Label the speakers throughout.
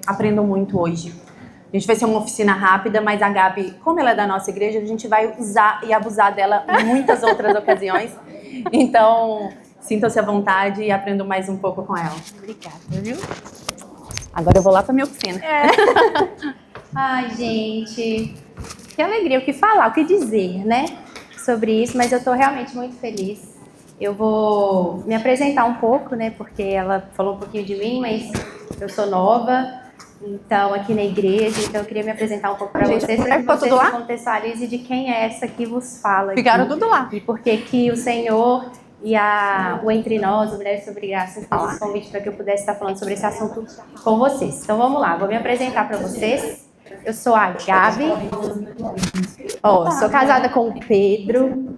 Speaker 1: aprendam muito hoje. A gente vai ser uma oficina rápida, mas a Gabi, como ela é da nossa igreja, a gente vai usar e abusar dela em muitas outras ocasiões. Então, sintam-se à vontade e aprendam mais um pouco com ela.
Speaker 2: Obrigada, viu?
Speaker 1: Agora eu vou lá para minha oficina.
Speaker 2: Ai, gente, que alegria, o que falar, o que dizer, né, sobre isso, mas eu tô realmente muito feliz. Eu vou me apresentar um pouco, né, porque ela falou um pouquinho de mim, mas eu sou nova, então, aqui na igreja, então eu queria me apresentar um pouco para vocês, para que vocês se contextualizem de quem é essa que vos fala aqui.
Speaker 1: Ficaram tudo lá.
Speaker 2: E por que que o Senhor e o Entre Nós, o Mulheres sobre Graça, fez esse convite para que eu pudesse estar falando sobre esse assunto com vocês. Então, vamos lá, vou me apresentar para vocês. Eu sou a Gabi, sou casada com o Pedro,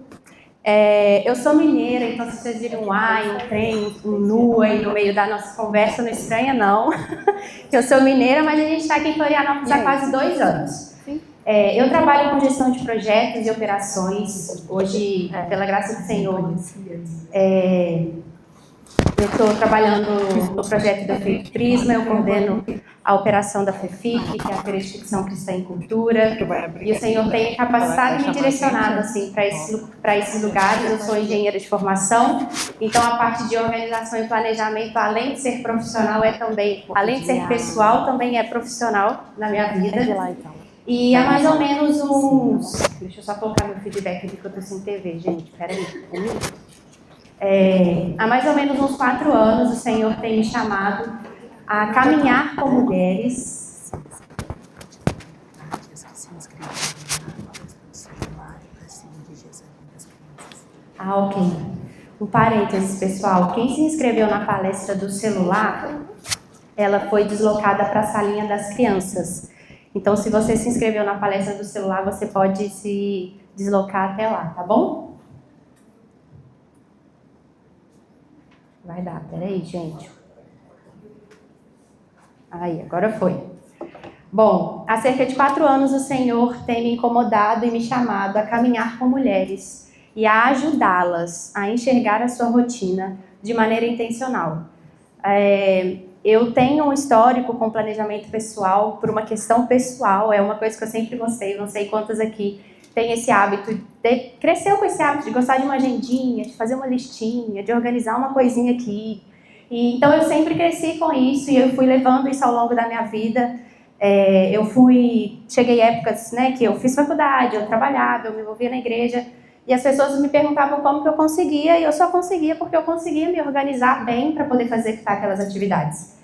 Speaker 2: eu sou mineira, então se vocês viram um ai, um trem, um nu aí no meio da nossa conversa, não estranha não, eu sou mineira, mas a gente está aqui em Florianópolis há quase 2 anos. Eu trabalho com gestão de projetos e operações, hoje, pela graça do Senhor, eu estou trabalhando no projeto da FEIC Prisma, eu coordeno a operação da FEFIC, que é a Feira de Ficção Cristã em Cultura, e o Senhor tem capacitado e me direcionado assim, para esses lugares. Eu sou engenheira de formação, então a parte de organização e planejamento, além de ser profissional, além de ser pessoal, também é profissional na minha vida. E há mais ou menos uns... Deixa eu só colocar meu feedback aqui que eu estou sem TV, gente, peraí. Há mais ou menos uns 4 anos, o Senhor tem me chamado a caminhar com mulheres. Ok. Um parênteses, pessoal. Quem se inscreveu na palestra do celular, ela foi deslocada para a salinha das crianças. Então, se você se inscreveu na palestra do celular, você pode se deslocar até lá, tá bom? Vai dar, peraí, gente. Aí, agora foi. Bom, há cerca de 4 anos o Senhor tem me incomodado e me chamado a caminhar com mulheres e a ajudá-las a enxergar a sua rotina de maneira intencional. Eu tenho um histórico com planejamento pessoal por uma questão pessoal, é uma coisa que eu sempre gostei, não sei quantas aqui têm esse hábito, cresceu com esse hábito de gostar de uma agendinha, de fazer uma listinha, de organizar uma coisinha aqui. E, então eu sempre cresci com isso e eu fui levando isso ao longo da minha vida. Cheguei épocas, né, que eu fiz faculdade, eu trabalhava, eu me envolvia na igreja e as pessoas me perguntavam como que eu conseguia e eu só conseguia porque eu conseguia me organizar bem para poder fazer aquelas atividades.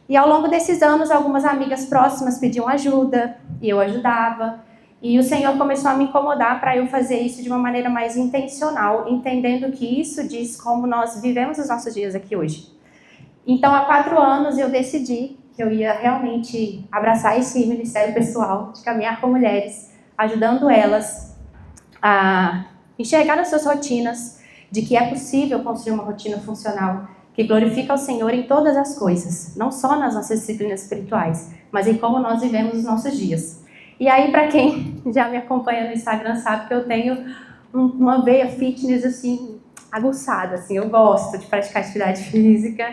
Speaker 2: E ao longo desses anos, algumas amigas próximas pediam ajuda e eu ajudava. E o Senhor começou a me incomodar para eu fazer isso de uma maneira mais intencional, entendendo que isso diz como nós vivemos os nossos dias aqui hoje. Então, há 4 anos, eu decidi que eu ia realmente abraçar esse ministério pessoal de caminhar com mulheres, ajudando elas a enxergar as suas rotinas, de que é possível construir uma rotina funcional que glorifica ao Senhor em todas as coisas, não só nas nossas disciplinas espirituais, mas em como nós vivemos os nossos dias. E aí, para quem já me acompanha no Instagram, sabe que eu tenho uma veia fitness, assim, aguçada, assim. Eu gosto de praticar atividade física,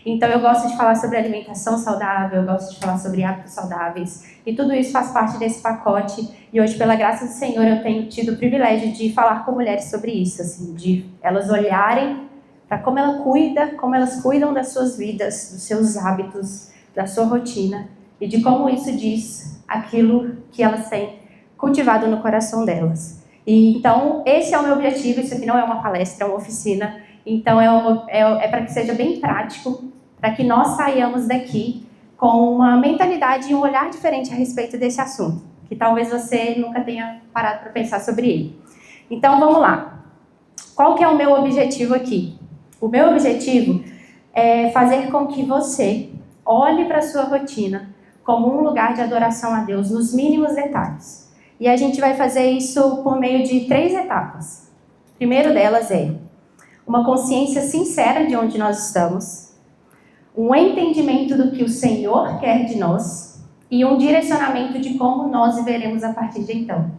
Speaker 2: então eu gosto de falar sobre alimentação saudável, eu gosto de falar sobre hábitos saudáveis, e tudo isso faz parte desse pacote, e hoje, pela graça do Senhor, eu tenho tido o privilégio de falar com mulheres sobre isso, assim, de elas olharem para como elas cuidam das suas vidas, dos seus hábitos, da sua rotina, e de como isso diz aquilo que elas têm cultivado no coração delas. E, então, esse é o meu objetivo, isso aqui não é uma palestra, é uma oficina, então é para que seja bem prático, para que nós saiamos daqui com uma mentalidade e um olhar diferente a respeito desse assunto, que talvez você nunca tenha parado para pensar sobre ele. Então, vamos lá. Qual que é o meu objetivo aqui? O meu objetivo é fazer com que você olhe para a sua rotina como um lugar de adoração a Deus, nos mínimos detalhes. E a gente vai fazer isso por meio de 3 etapas. O primeiro delas é uma consciência sincera de onde nós estamos, um entendimento do que o Senhor quer de nós e um direcionamento de como nós viveremos a partir de então.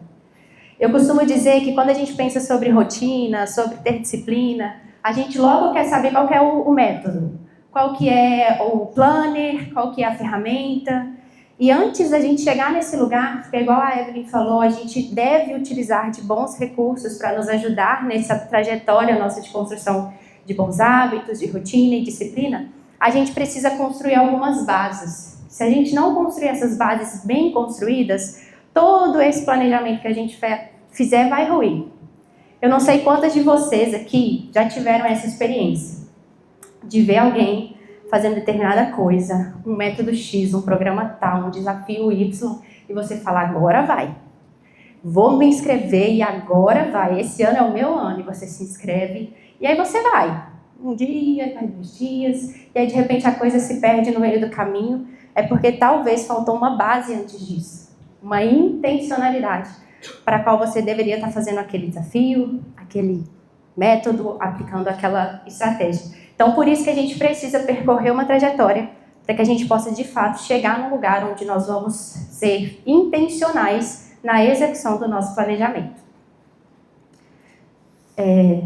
Speaker 2: Eu costumo dizer que quando a gente pensa sobre rotina, sobre ter disciplina, a gente logo quer saber qual que é o método. qual que é o planner, qual que é a ferramenta. E antes da gente chegar nesse lugar, porque igual a Evelyn falou, a gente deve utilizar de bons recursos para nos ajudar nessa trajetória nossa de construção de bons hábitos, de rotina e disciplina, a gente precisa construir algumas bases. Se a gente não construir essas bases bem construídas, todo esse planejamento que a gente fizer vai ruir. Eu não sei quantas de vocês aqui já tiveram essa experiência de ver alguém fazendo determinada coisa, um método X, um programa tal, um desafio Y, e você fala, agora vai. Vou me inscrever e agora vai. Esse ano é o meu ano, e você se inscreve, e aí você vai. Um dia, vai 2 dias, e aí de repente a coisa se perde no meio do caminho, é porque talvez faltou uma base antes disso, uma intencionalidade para a qual você deveria estar fazendo aquele desafio, aquele método, aplicando aquela estratégia. Então, por isso que a gente precisa percorrer uma trajetória para que a gente possa, de fato, chegar num lugar onde nós vamos ser intencionais na execução do nosso planejamento. Deixa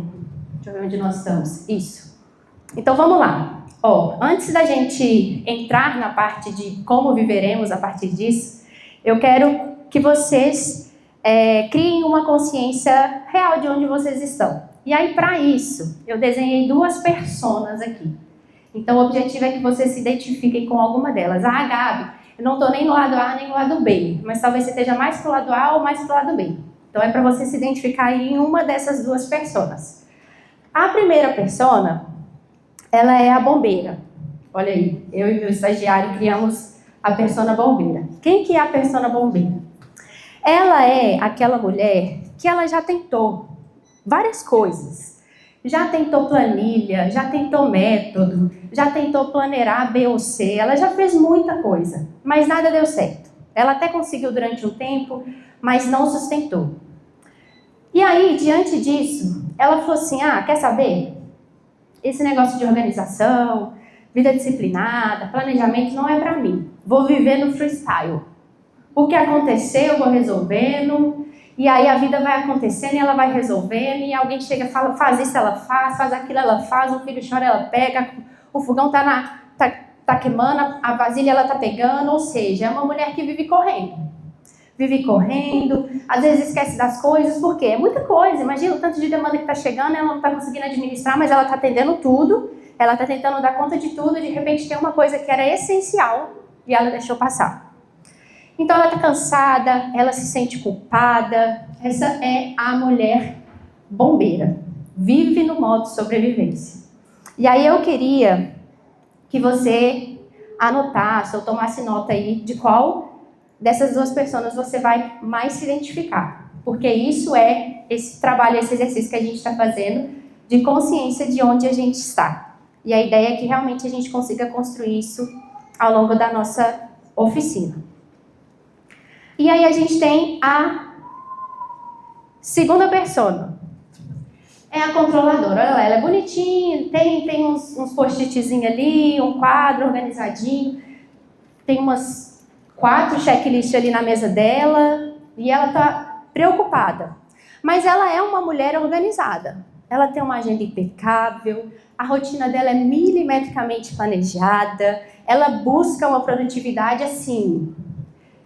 Speaker 2: eu ver onde nós estamos. Isso. Então, vamos lá. Antes da gente entrar na parte de como viveremos a partir disso, eu quero que vocês criem uma consciência real de onde vocês estão. E aí, para isso, eu desenhei 2 personas aqui. Então, o objetivo é que vocês se identifiquem com alguma delas. Ah, Gabi, eu não estou nem no lado A nem no lado B, mas talvez você esteja mais para o lado A ou mais para o lado B. Então, é para você se identificar em uma dessas 2 personas. A primeira persona, ela é a bombeira. Olha aí, eu e meu estagiário criamos a persona bombeira. Quem que é a persona bombeira? Ela é aquela mulher que ela já tentou várias coisas. Já tentou planilha, já tentou método, já tentou planejar A, B ou C. Ela já fez muita coisa, mas nada deu certo. Ela até conseguiu durante um tempo, mas não sustentou. E aí, diante disso, ela falou assim, quer saber? Esse negócio de organização, vida disciplinada, planejamento não é para mim. Vou viver no freestyle. O que acontecer, eu vou resolvendo. E aí a vida vai acontecendo e ela vai resolvendo, e alguém chega e fala, faz isso, ela faz aquilo, ela faz, o filho chora, ela pega, o fogão tá queimando, a vasilha ela tá pegando, ou seja, é uma mulher que vive correndo. Vive correndo, às vezes esquece das coisas, por quê? É muita coisa, imagina o tanto de demanda que tá chegando, ela não tá conseguindo administrar, mas ela tá atendendo tudo, ela tá tentando dar conta de tudo, de repente tem uma coisa que era essencial e ela deixou passar. Então ela está cansada, ela se sente culpada. Essa é a mulher bombeira. Vive no modo sobrevivência. E aí eu queria que você anotasse ou tomasse nota aí de qual dessas 2 pessoas você vai mais se identificar. Porque isso é esse trabalho, esse exercício que a gente está fazendo de consciência de onde a gente está. E a ideia é que realmente a gente consiga construir isso ao longo da nossa oficina. E aí a gente tem a segunda persona. É a controladora. Olha lá, ela é bonitinha, tem uns post-itzinhos ali, um quadro organizadinho. Tem umas 4 checklists ali na mesa dela. E ela está preocupada. Mas ela é uma mulher organizada. Ela tem uma agenda impecável. A rotina dela é milimetricamente planejada. Ela busca uma produtividade assim...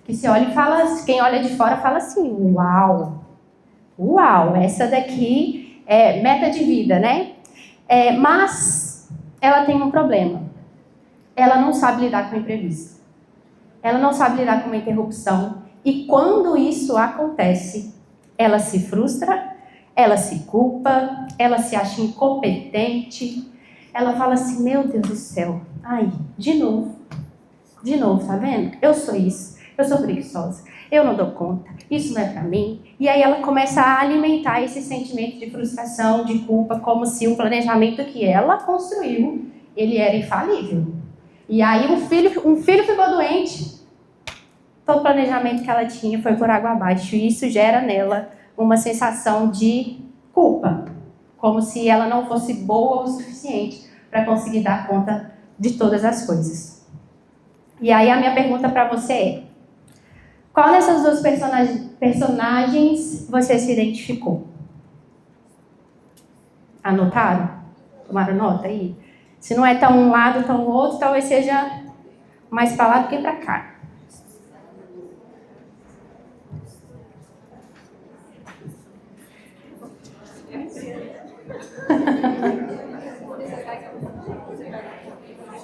Speaker 2: que se olha e fala, quem olha de fora fala assim, uau, essa daqui é meta de vida, né? Mas ela tem um problema. Ela não sabe lidar com o imprevisto. Ela não sabe lidar com uma interrupção. E quando isso acontece, ela se frustra, ela se culpa, ela se acha incompetente. Ela fala assim, meu Deus do céu, de novo, tá vendo? Eu sou isso. Eu sou preguiçosa, eu não dou conta, isso não é pra mim. E aí ela começa a alimentar esse sentimento de frustração, de culpa, como se o planejamento que ela construiu, ele era infalível. E aí um filho ficou doente, todo o planejamento que ela tinha foi por água abaixo. E isso gera nela uma sensação de culpa, como se ela não fosse boa o suficiente para conseguir dar conta de todas as coisas. E aí a minha pergunta para você é, qual dessas 2 personagens você se identificou? Anotaram? Tomaram nota aí? Se não é tão um lado, tão o outro, talvez seja mais para lá do que para cá.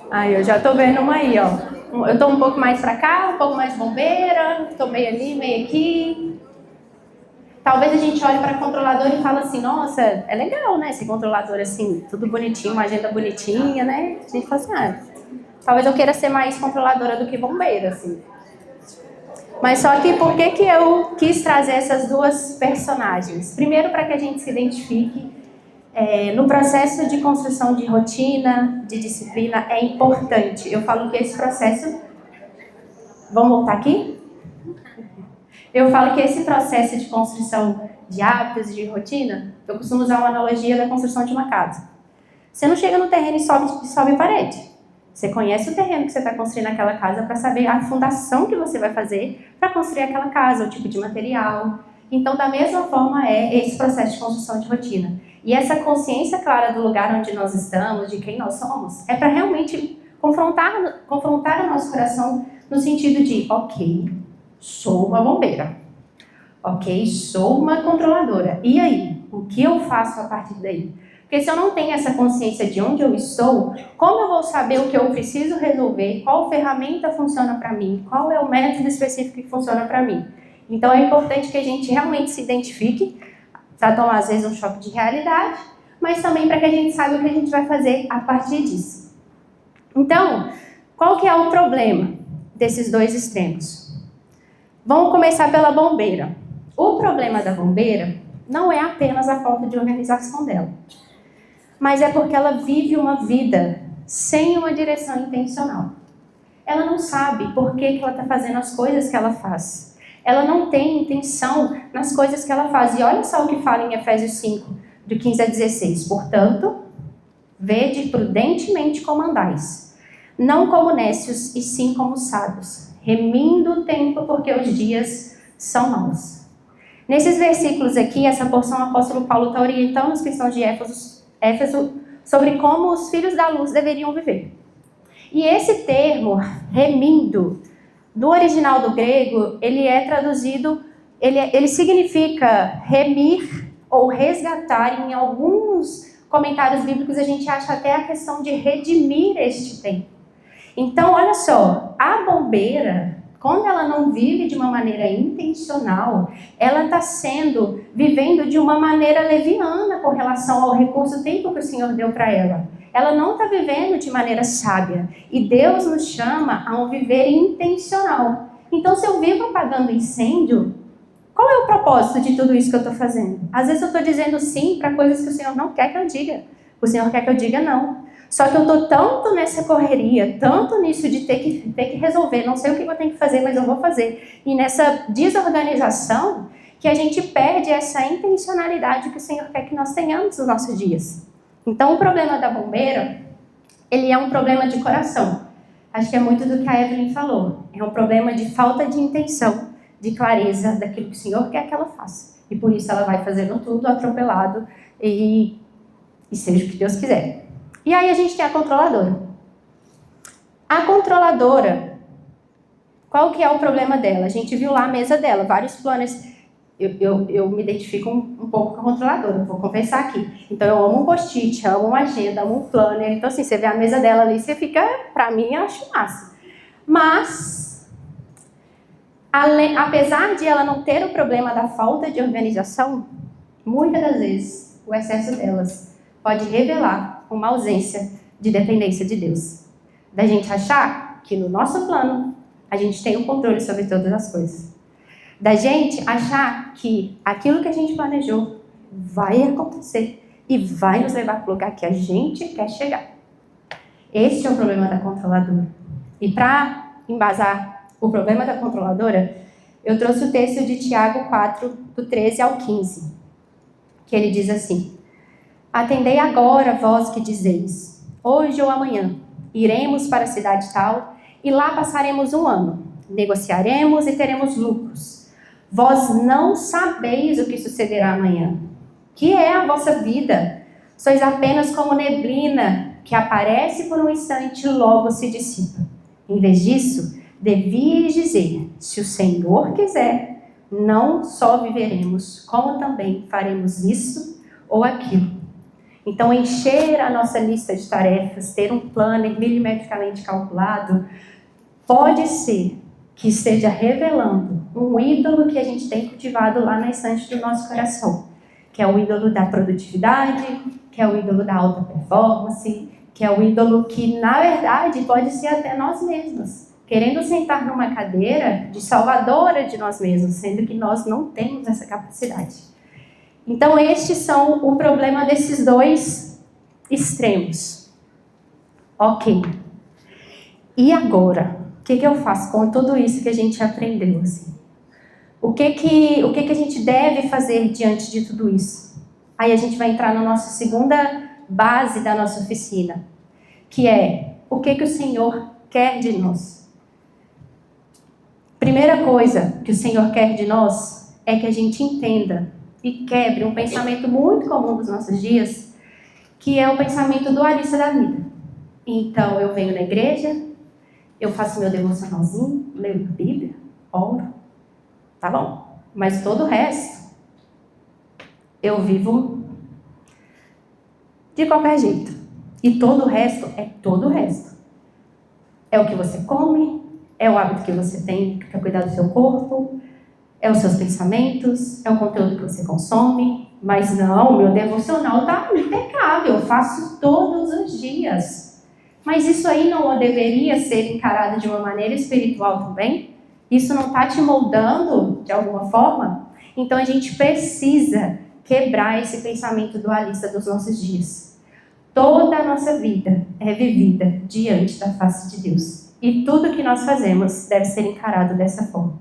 Speaker 2: Aí, eu já tô vendo uma aí, ó. Eu tô um pouco mais para cá, um pouco mais bombeira, tô meio ali, meio aqui. Talvez a gente olhe para a controladora e fale assim, nossa, é legal, né? Esse controlador assim, tudo bonitinho, uma agenda bonitinha, né? A gente fala assim, talvez eu queira ser mais controladora do que bombeira, assim. Mas só que por que eu quis trazer essas duas personagens? Primeiro, para que a gente se identifique no processo de construção de rotina, de disciplina, é importante. Eu falo que esse processo... Vamos voltar aqui? Eu falo que esse processo de construção de hábitos e de rotina, eu costumo usar uma analogia da construção de uma casa. Você não chega no terreno e sobe parede. Você conhece o terreno que você está construindo naquela casa para saber a fundação que você vai fazer para construir aquela casa, o tipo de material. Então, da mesma forma é esse processo de construção de rotina. E essa consciência clara do lugar onde nós estamos, de quem nós somos, é para realmente confrontar o nosso coração no sentido de, ok, sou uma bombeira. Ok, sou uma controladora. E aí? O que eu faço a partir daí? Porque se eu não tenho essa consciência de onde eu estou, como eu vou saber o que eu preciso resolver? Qual ferramenta funciona para mim? Qual é o método específico que funciona para mim? Então é importante que a gente realmente se identifique, para tomar às vezes um choque de realidade, mas também para que a gente saiba o que a gente vai fazer a partir disso. Então, qual que é o problema desses dois extremos? Vamos começar pela bombeira. O problema da bombeira não é apenas a falta de organização dela, mas é porque ela vive uma vida sem uma direção intencional. Ela não sabe por que ela está fazendo as coisas que ela faz. Ela não tem intenção nas coisas que ela faz. E olha só o que fala em Efésios 5, do 15 a 16. Portanto, vede prudentemente como andais, não como nécios, e sim como sábios, remindo o tempo, porque os dias são maus. Nesses versículos aqui, essa porção, o apóstolo Paulo está orientando os cristãos de Éfeso sobre como os filhos da luz deveriam viver. E esse termo, remindo, no original do grego, ele é traduzido, ele significa remir ou resgatar. Em alguns comentários bíblicos a gente acha até a questão de redimir este tempo. Então, olha só, a bombeira, quando ela não vive de uma maneira intencional, ela está vivendo de uma maneira leviana com relação ao recurso tempo que o Senhor deu para ela. Ela não está vivendo de maneira sábia. E Deus nos chama a um viver intencional. Então, se eu vivo apagando incêndio, qual é o propósito de tudo isso que eu estou fazendo? Às vezes eu estou dizendo sim para coisas que o Senhor não quer que eu diga. O Senhor quer que eu diga não. Só que eu estou tanto nessa correria, tanto nisso de ter que resolver, não sei o que eu tenho que fazer, mas eu vou fazer. E nessa desorganização, que a gente perde essa intencionalidade que o Senhor quer que nós tenhamos nos nossos dias. Então, o problema da bombeira, ele é um problema de coração. Acho que é muito do que a Evelyn falou. É um problema de falta de intenção, de clareza daquilo que o Senhor quer que ela faça. E por isso ela vai fazendo tudo atropelado e seja o que Deus quiser. E aí a gente tem a controladora. A controladora, qual que é o problema dela? A gente viu lá a mesa dela, vários planners. Eu me identifico um pouco com a controladora, vou confessar aqui. Então eu amo um post-it, amo uma agenda, amo um planner. Então assim, você vê a mesa dela ali, você fica, pra mim, eu acho massa. Mas, apesar de ela não ter o problema da falta de organização, muitas das vezes o excesso delas pode revelar uma ausência de dependência de Deus. Da gente achar que no nosso plano a gente tem o controle sobre todas as coisas. Da gente achar que aquilo que a gente planejou vai acontecer e vai nos levar para o lugar que a gente quer chegar. Este é o problema da controladora. E para embasar o problema da controladora, eu trouxe o texto de Tiago 4, do 13 ao 15, que ele diz assim: atendei agora, vós que dizeis, hoje ou amanhã, iremos para a cidade tal, e lá passaremos um ano, negociaremos e teremos lucros. Vós não sabeis o que sucederá amanhã. Que é a vossa vida? Sois apenas como neblina que aparece por um instante e logo se dissipa. Em vez disso, devias dizer: se o Senhor quiser, não só viveremos, como também faremos isso ou aquilo. Então, encher a nossa lista de tarefas, ter um planner milimetricamente calculado, pode ser que esteja revelando um ídolo que a gente tem cultivado lá na estante do nosso coração, que é o ídolo da produtividade, que é o ídolo da alta performance, que é o ídolo que, na verdade, pode ser até nós mesmos, querendo sentar numa cadeira de salvadora de nós mesmos, sendo que nós não temos essa capacidade. Então, estes são o problema desses dois extremos. Ok. E agora? O que eu faço com tudo isso que a gente aprendeu? Assim? O que a gente deve fazer diante de tudo isso? Aí a gente vai entrar na nossa segunda base da nossa oficina, que é o que o Senhor quer de nós. Primeira coisa que o Senhor quer de nós é que a gente entenda e quebre um pensamento muito comum dos nossos dias, que é o pensamento dualista da vida. Então, eu venho na igreja, eu faço meu devocionalzinho, leio a Bíblia, oro, tá bom. Mas todo o resto, eu vivo de qualquer jeito. E todo o resto é todo o resto. É o que você come, é o hábito que você tem para cuidar do seu corpo, é os seus pensamentos, é o conteúdo que você consome. Mas não, meu devocional tá impecável, eu faço todos os dias. Mas isso aí não deveria ser encarado de uma maneira espiritual também? Isso não está te moldando de alguma forma? Então a gente precisa quebrar esse pensamento dualista dos nossos dias. Toda a nossa vida é vivida diante da face de Deus. E tudo que nós fazemos deve ser encarado dessa forma.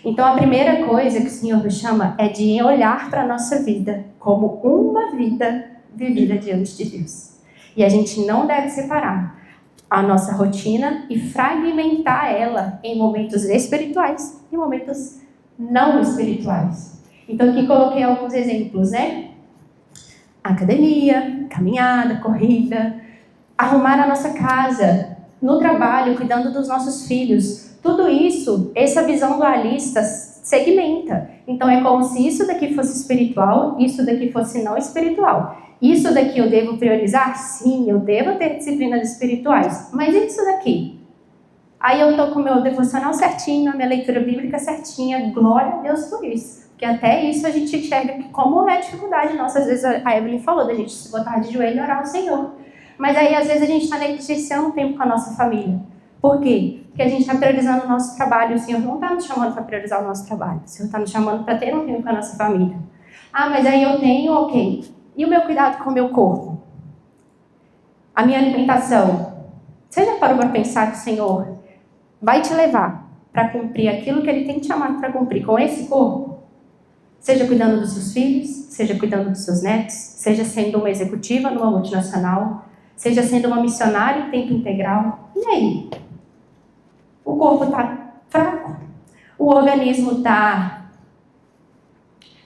Speaker 2: Então a primeira coisa que o Senhor nos chama é de olhar para a nossa vida como uma vida vivida diante de Deus. E a gente não deve separar a nossa rotina e fragmentar ela em momentos espirituais e momentos não espirituais. Então aqui coloquei alguns exemplos, né? Academia, caminhada, corrida, arrumar a nossa casa, no trabalho, cuidando dos nossos filhos. Tudo isso, essa visão dualista segmenta. Então é como se isso daqui fosse espiritual, isso daqui fosse não espiritual. Isso daqui eu devo priorizar? Sim, eu devo ter disciplinas espirituais. Mas e isso daqui? Aí eu estou com o meu devocional certinho, a minha leitura bíblica certinha. Glória a Deus por isso. Porque até isso a gente enxerga como é a dificuldade nossa. Às vezes a Evelyn falou da gente se botar de joelho e orar ao Senhor. Mas aí às vezes a gente está negligenciando um tempo com a nossa família. Por quê? Porque a gente está priorizando o nosso trabalho. O Senhor não está nos chamando para priorizar o nosso trabalho. O Senhor está nos chamando para ter um tempo com a nossa família. Ah, mas aí eu tenho, ok. E o meu cuidado com o meu corpo? A minha alimentação? Você já parou para pensar que o Senhor vai te levar para cumprir aquilo que Ele tem te chamado para cumprir com esse corpo? Seja cuidando dos seus filhos, seja cuidando dos seus netos, seja sendo uma executiva numa multinacional, seja sendo uma missionária em tempo integral. E aí? O corpo está fraco? O organismo está...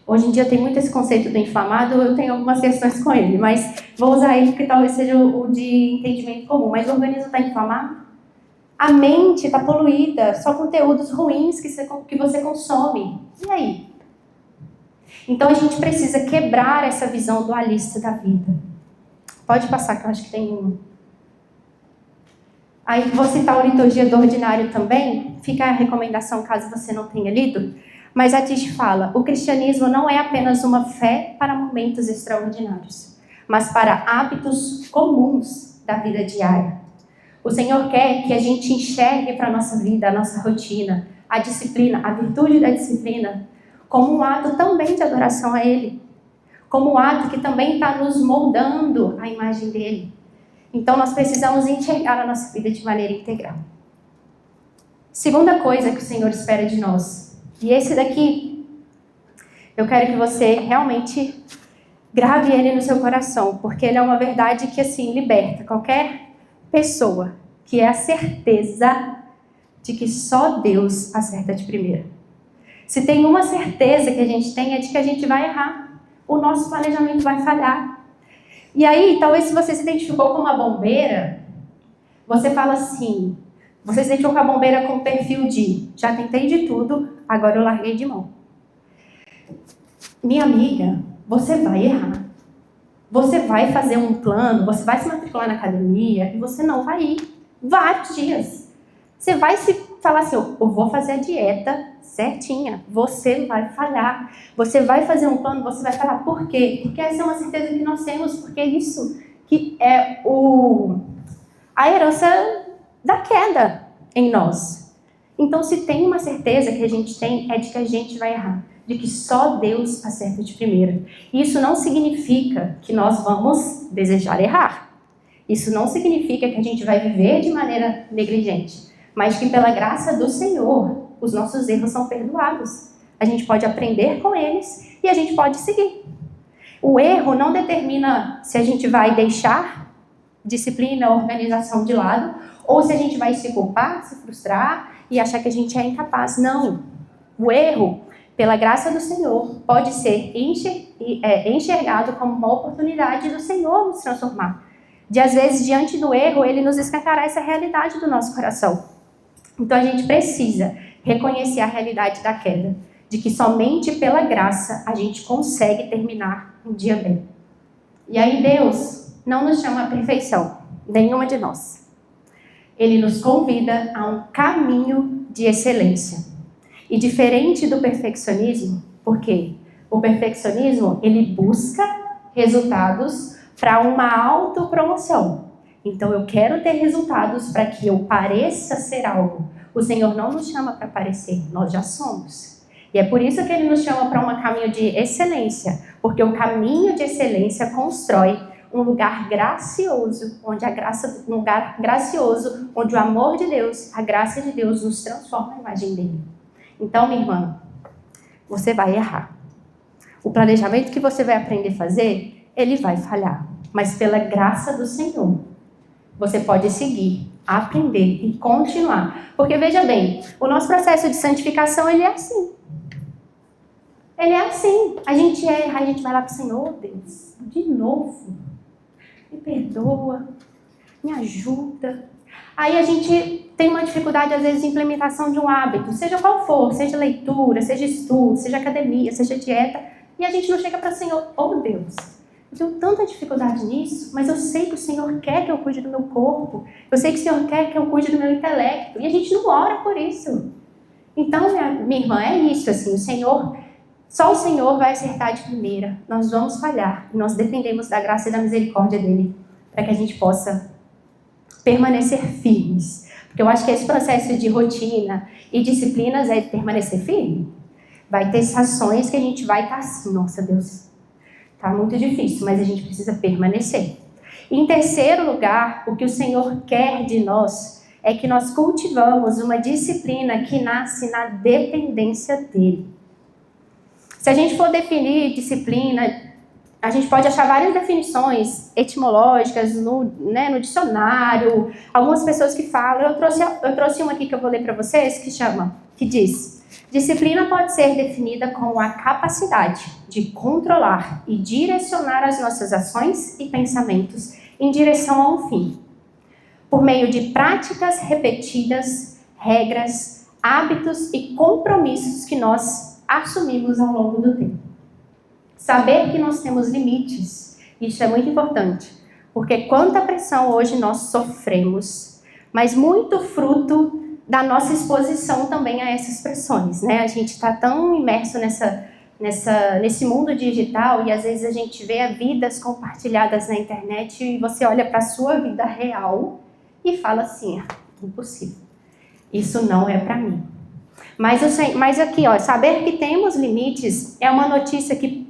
Speaker 2: Hoje em dia tem muito esse conceito do inflamado, eu tenho algumas questões com ele, mas vou usar ele porque talvez seja o de entendimento comum. Mas o organismo está inflamado? A mente está poluída, só conteúdos ruins que você consome. E aí? Então a gente precisa quebrar essa visão dualista da vida. Pode passar, que eu acho que tem um. Aí vou citar o Liturgia do Ordinário também, fica a recomendação caso você não tenha lido. Mas a Tish fala, o cristianismo não é apenas uma fé para momentos extraordinários, mas para hábitos comuns da vida diária. O Senhor quer que a gente enxergue para a nossa vida, a nossa rotina, a disciplina, a virtude da disciplina, como um ato também de adoração a Ele. Como um ato que também está nos moldando a imagem dEle. Então nós precisamos enxergar a nossa vida de maneira integral. Segunda coisa que o Senhor espera de nós. E esse daqui, eu quero que você realmente grave ele no seu coração, porque ele é uma verdade que, assim, liberta qualquer pessoa, que é a certeza de que só Deus acerta de primeira. Se tem uma certeza que a gente tem, é de que a gente vai errar. O nosso planejamento vai falhar. E aí, talvez se você se identificou com uma bombeira, você fala assim, você se identificou com a bombeira com o perfil de já tentei de tudo, agora eu larguei de mão. Minha amiga, você vai errar. Você vai fazer um plano, você vai se matricular na academia e você não vai ir vários dias. Você vai se falar assim, eu vou fazer a dieta certinha. Você vai falhar. Você vai fazer um plano, você vai falhar. Por quê? Porque essa é uma certeza que nós temos, porque é isso que é a herança da queda em nós. Então, se tem uma certeza que a gente tem, é de que a gente vai errar. De que só Deus acerta de primeira. Isso não significa que nós vamos desejar errar. Isso não significa que a gente vai viver de maneira negligente. Mas que pela graça do Senhor, os nossos erros são perdoados. A gente pode aprender com eles e a gente pode seguir. O erro não determina se a gente vai deixar disciplina, organização de lado, ou se a gente vai se culpar, se frustrar e achar que a gente é incapaz. Não. O erro, pela graça do Senhor, pode ser enxergado como uma oportunidade do Senhor nos transformar. De, às vezes, diante do erro, Ele nos escancarar essa realidade do nosso coração. Então, a gente precisa reconhecer a realidade da queda, de que somente pela graça a gente consegue terminar um dia bem. E aí, Deus não nos chama à perfeição, nenhuma de nós. Ele nos convida a um caminho de excelência. E diferente do perfeccionismo, porque o perfeccionismo, ele busca resultados para uma autopromoção. Então, eu quero ter resultados para que eu pareça ser algo. O Senhor não nos chama para parecer, nós já somos. E é por isso que Ele nos chama para um caminho de excelência, porque o caminho de excelência constrói um lugar gracioso, onde onde o amor de Deus, a graça de Deus nos transforma na imagem dele. Então, minha irmã, você vai errar. O planejamento que você vai aprender a fazer, ele vai falhar. Mas pela graça do Senhor, você pode seguir, aprender e continuar. Porque, veja bem, o nosso processo de santificação, ele é assim. Ele é assim. A gente erra, a gente vai lá para o Senhor, Deus, de novo. Me perdoa, me ajuda. Aí a gente tem uma dificuldade, às vezes, de implementação de um hábito, seja qual for, seja leitura, seja estudo, seja academia, seja dieta, e a gente não chega para o Senhor, oh Deus, eu tenho tanta dificuldade nisso, mas eu sei que o Senhor quer que eu cuide do meu corpo, eu sei que o Senhor quer que eu cuide do meu intelecto, e a gente não ora por isso. Então, minha irmã, é isso, assim, só o Senhor vai acertar de primeira, nós vamos falhar, e nós dependemos da graça e da misericórdia dele, para que a gente possa permanecer firmes. Porque eu acho que esse processo de rotina e disciplinas é permanecer firme. Vai ter estações que a gente vai estar assim, nossa Deus, tá muito difícil, mas a gente precisa permanecer. E em terceiro lugar, o que o Senhor quer de nós é que nós cultivamos uma disciplina que nasce na dependência dele. Se a gente for definir disciplina, a gente pode achar várias definições etimológicas no dicionário, algumas pessoas que falam, eu trouxe uma aqui que eu vou ler para vocês, que diz, disciplina pode ser definida como a capacidade de controlar e direcionar as nossas ações e pensamentos em direção a um fim, por meio de práticas repetidas, regras, hábitos e compromissos que nós assumimos ao longo do tempo. Saber que nós temos limites, isso é muito importante, porque quanta pressão hoje nós sofremos, mas muito fruto da nossa exposição também a essas pressões, né? A gente está tão imerso nesse mundo digital e às vezes a gente vê vidas compartilhadas na internet e você olha para a sua vida real e fala assim, impossível, isso não é para mim. Mas aqui, ó, saber que temos limites é uma notícia que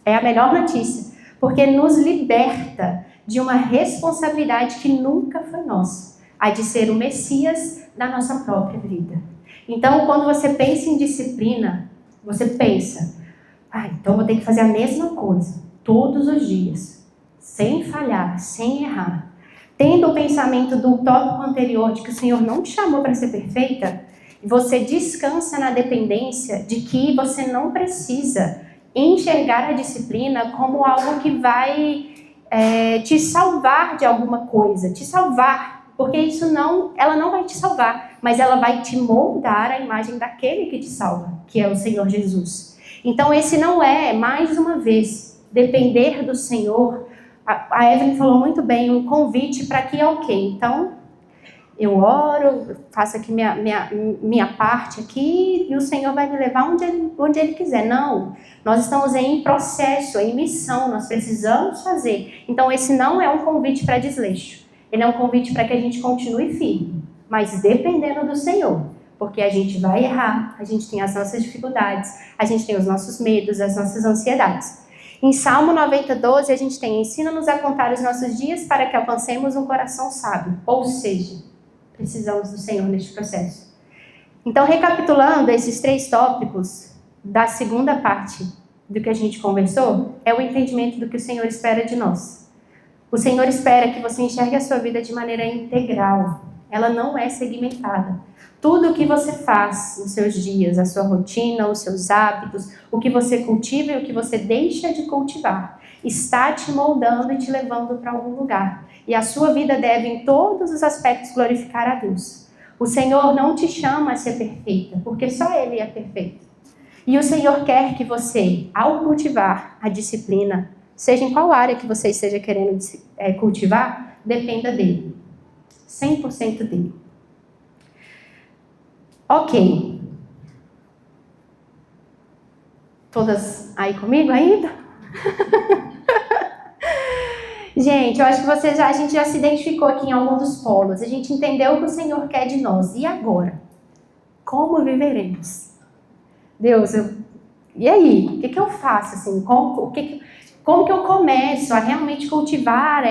Speaker 2: é a melhor notícia, porque nos liberta de uma responsabilidade que nunca foi nossa, a de ser o Messias da nossa própria vida. Então, quando você pensa em disciplina, você pensa, então eu vou ter que fazer a mesma coisa, todos os dias, sem falhar, sem errar. Tendo o pensamento do tópico anterior de que o Senhor não te chamou para ser perfeita, você descansa na dependência de que você não precisa enxergar a disciplina como algo que vai te salvar de alguma coisa, te salvar, porque ela não vai te salvar, mas ela vai te moldar a imagem daquele que te salva, que é o Senhor Jesus. Então esse não é, mais uma vez, depender do Senhor. A Evelyn falou muito bem, um convite para que então eu oro, faço aqui minha parte aqui e o Senhor vai me levar onde Ele quiser. Não, nós estamos em processo, em missão, nós precisamos fazer. Então esse não é um convite para desleixo, ele é um convite para que a gente continue firme, mas dependendo do Senhor, porque a gente vai errar, a gente tem as nossas dificuldades, a gente tem os nossos medos, as nossas ansiedades. Em Salmo 90:12 a gente tem: ensina-nos a contar os nossos dias para que alcancemos um coração sábio. Ou seja, precisamos do Senhor neste processo. Então, recapitulando esses 3 tópicos da segunda parte do que a gente conversou, é o entendimento do que o Senhor espera de nós. O Senhor espera que você enxergue a sua vida de maneira integral. Ela não é segmentada. Tudo o que você faz nos seus dias, a sua rotina, os seus hábitos, o que você cultiva e o que você deixa de cultivar, está te moldando e te levando para algum lugar. E a sua vida deve, em todos os aspectos, glorificar a Deus. O Senhor não te chama a ser perfeita, porque só Ele é perfeito. E o Senhor quer que você, ao cultivar a disciplina, seja em qual área que você esteja querendo cultivar, dependa dEle. 100% dEle. Ok. Todas aí comigo ainda? Gente, eu acho que a gente já se identificou aqui em algum dos polos. A gente entendeu o que o Senhor quer de nós. E agora? Como viveremos? Deus, e aí? O que eu faço? Assim? Como que eu começo a realmente cultivar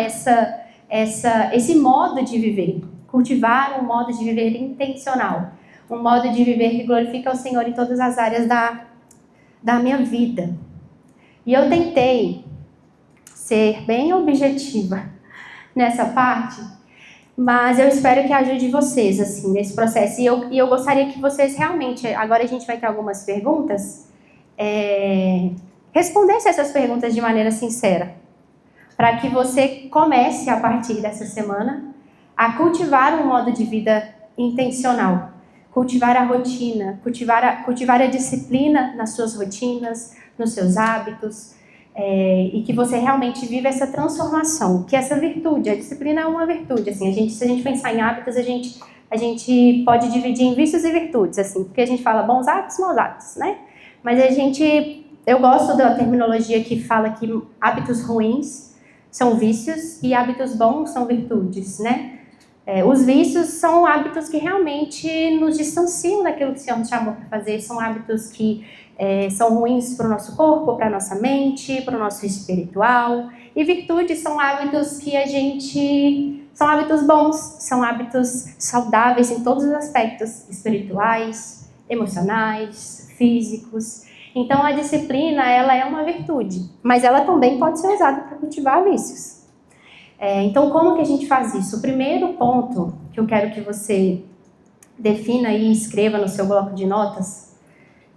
Speaker 2: esse modo de viver? Cultivar um modo de viver intencional. Um modo de viver que glorifica o Senhor em todas as áreas da minha vida. E eu tentei ser bem objetiva nessa parte, mas eu espero que ajude vocês, assim, nesse processo. E eu gostaria que vocês realmente, agora a gente vai ter algumas perguntas, respondessem essas perguntas de maneira sincera, para que você comece, a partir dessa semana, a cultivar um modo de vida intencional, cultivar a rotina, cultivar a disciplina nas suas rotinas, nos seus hábitos, e que você realmente viva essa transformação, que essa virtude, a disciplina é uma virtude, assim, se a gente pensar em hábitos, a gente pode dividir em vícios e virtudes, assim, porque a gente fala bons hábitos, maus hábitos, né? Mas eu gosto da terminologia que fala que hábitos ruins são vícios e hábitos bons são virtudes, né? Os vícios são hábitos que realmente nos distanciam daquilo que o Senhor nos chamou para fazer, são hábitos que são ruins para o nosso corpo, para a nossa mente, para o nosso espiritual. E virtudes são hábitos são hábitos bons, são hábitos saudáveis em todos os aspectos, espirituais, emocionais, físicos. Então a disciplina, ela é uma virtude, mas ela também pode ser usada para cultivar vícios. Então como que a gente faz isso? O primeiro ponto que eu quero que você defina e escreva no seu bloco de notas,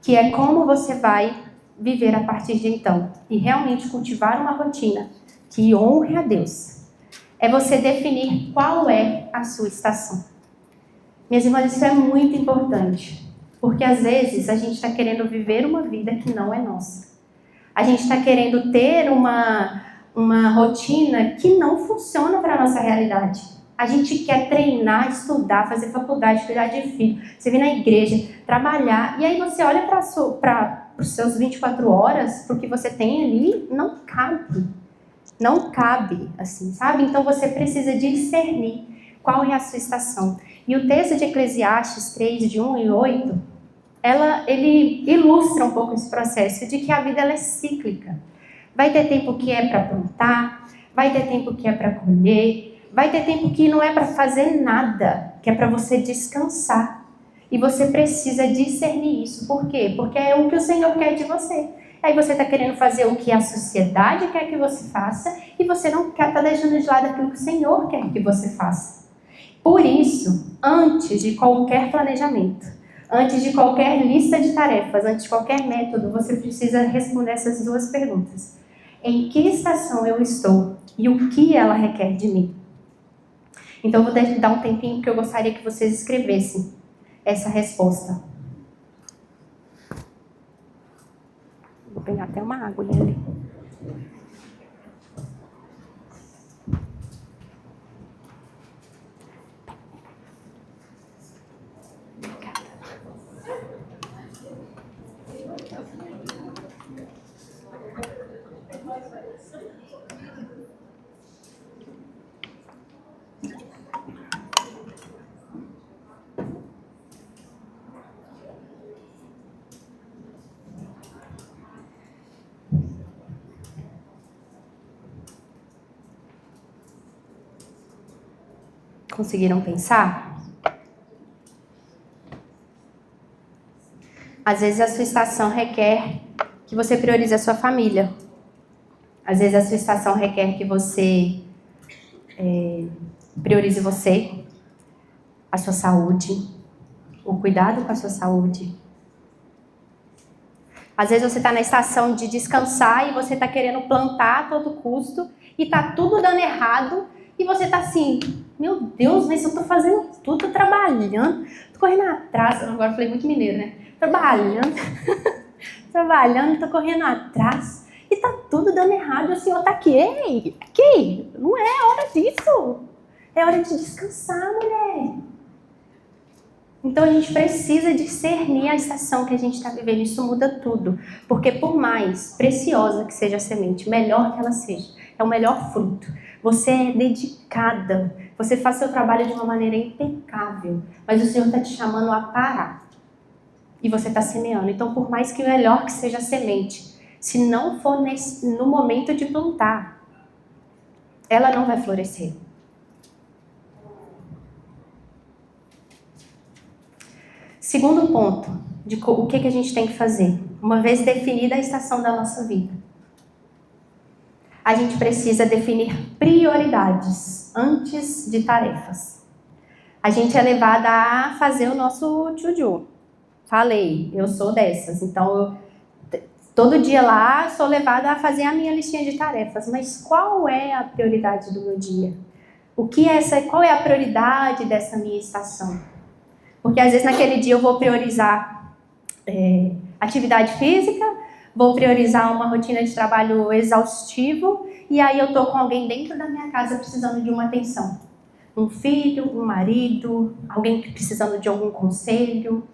Speaker 2: que é como você vai viver a partir de então, e realmente cultivar uma rotina que honre a Deus, é você definir qual é a sua estação. Minhas irmãs, isso é muito importante, porque às vezes a gente está querendo viver uma vida que não é nossa. A gente está querendo ter uma rotina que não funciona para a nossa realidade. A gente quer treinar, estudar, fazer faculdade, cuidar de filho, você vir na igreja, trabalhar, e aí você olha para os seus 24 horas, para o que você tem ali, não cabe. Não cabe, assim, sabe? Então você precisa discernir qual é a sua estação. E o texto de Eclesiastes 3, de 1 e 8, ele ilustra um pouco esse processo de que a vida ela é cíclica. Vai ter tempo que é para plantar, vai ter tempo que é para colher, vai ter tempo que não é para fazer nada, que é para você descansar. E você precisa discernir isso. Por quê? Porque é o que o Senhor quer de você. Aí você está querendo fazer o que a sociedade quer que você faça e você não está deixando de lado aquilo que o Senhor quer que você faça. Por isso, antes de qualquer planejamento, antes de qualquer lista de tarefas, antes de qualquer método, você precisa responder essas duas perguntas. Em que estação eu estou e o que ela requer de mim. Então eu vou dar um tempinho porque eu gostaria que vocês escrevessem essa resposta. Vou pegar até uma água ali. Conseguiram pensar? Às vezes a sua estação requer que você priorize a sua família. Às vezes a sua estação requer que você priorize você, a sua saúde, o cuidado com a sua saúde. Às vezes você está na estação de descansar e você está querendo plantar a todo custo e está tudo dando errado e você está assim, meu Deus, mas eu estou fazendo tudo, estou trabalhando, estou correndo atrás. Agora eu falei muito mineiro, né? Trabalhando, estou correndo atrás e está tudo dando errado e o Senhor está aqui. Ei, aqui, não é hora disso. É hora de descansar, mulher. Então a gente precisa discernir a estação que a gente está vivendo. Isso muda tudo. Porque por mais preciosa que seja a semente, melhor que ela seja, é o melhor fruto. Você é dedicada. Você faz seu trabalho de uma maneira impecável. Mas o Senhor está te chamando a parar. E você está semeando. Então por mais que melhor que seja a semente, se não for no momento de plantar, ela não vai florescer. Segundo ponto, de o que a gente tem que fazer. Uma vez definida a estação da nossa vida, a gente precisa definir prioridades antes de tarefas. A gente é levada a fazer o nosso to-do. Falei, eu sou dessas. Então, todo dia lá, sou levada a fazer a minha listinha de tarefas. Mas qual é a prioridade do meu dia? Qual é a prioridade dessa minha estação? Porque às vezes naquele dia eu vou priorizar atividade física, vou priorizar uma rotina de trabalho exaustivo e aí eu tô com alguém dentro da minha casa precisando de uma atenção. Um filho, um marido, alguém precisando de algum conselho.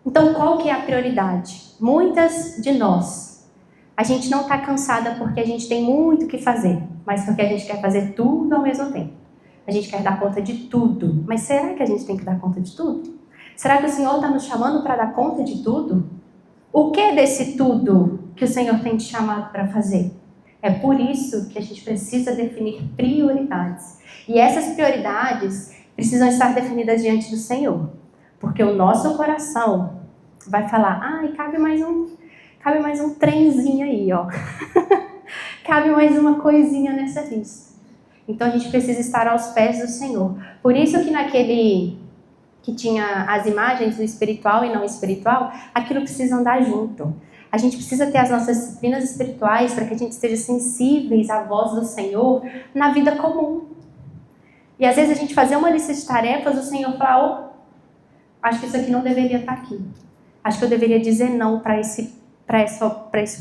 Speaker 2: Então qual que é a prioridade? Muitas de nós, a gente não está cansada porque a gente tem muito o que fazer, mas porque a gente quer fazer tudo ao mesmo tempo. A gente quer dar conta de tudo. Mas será que a gente tem que dar conta de tudo? Será que o Senhor está nos chamando para dar conta de tudo? O que desse tudo que o Senhor tem te chamado para fazer? É por isso que a gente precisa definir prioridades. E essas prioridades precisam estar definidas diante do Senhor. Porque o nosso coração vai falar, cabe mais um trenzinho aí, ó. Cabe mais uma coisinha nessa lista. Então a gente precisa estar aos pés do Senhor. Por isso que naquele que tinha as imagens do espiritual e não espiritual, aquilo precisa andar junto. A gente precisa ter as nossas disciplinas espirituais para que a gente esteja sensíveis à voz do Senhor na vida comum. E às vezes a gente fazer uma lista de tarefas, o Senhor fala, acho que isso aqui não deveria estar aqui. Acho que eu deveria dizer não para esse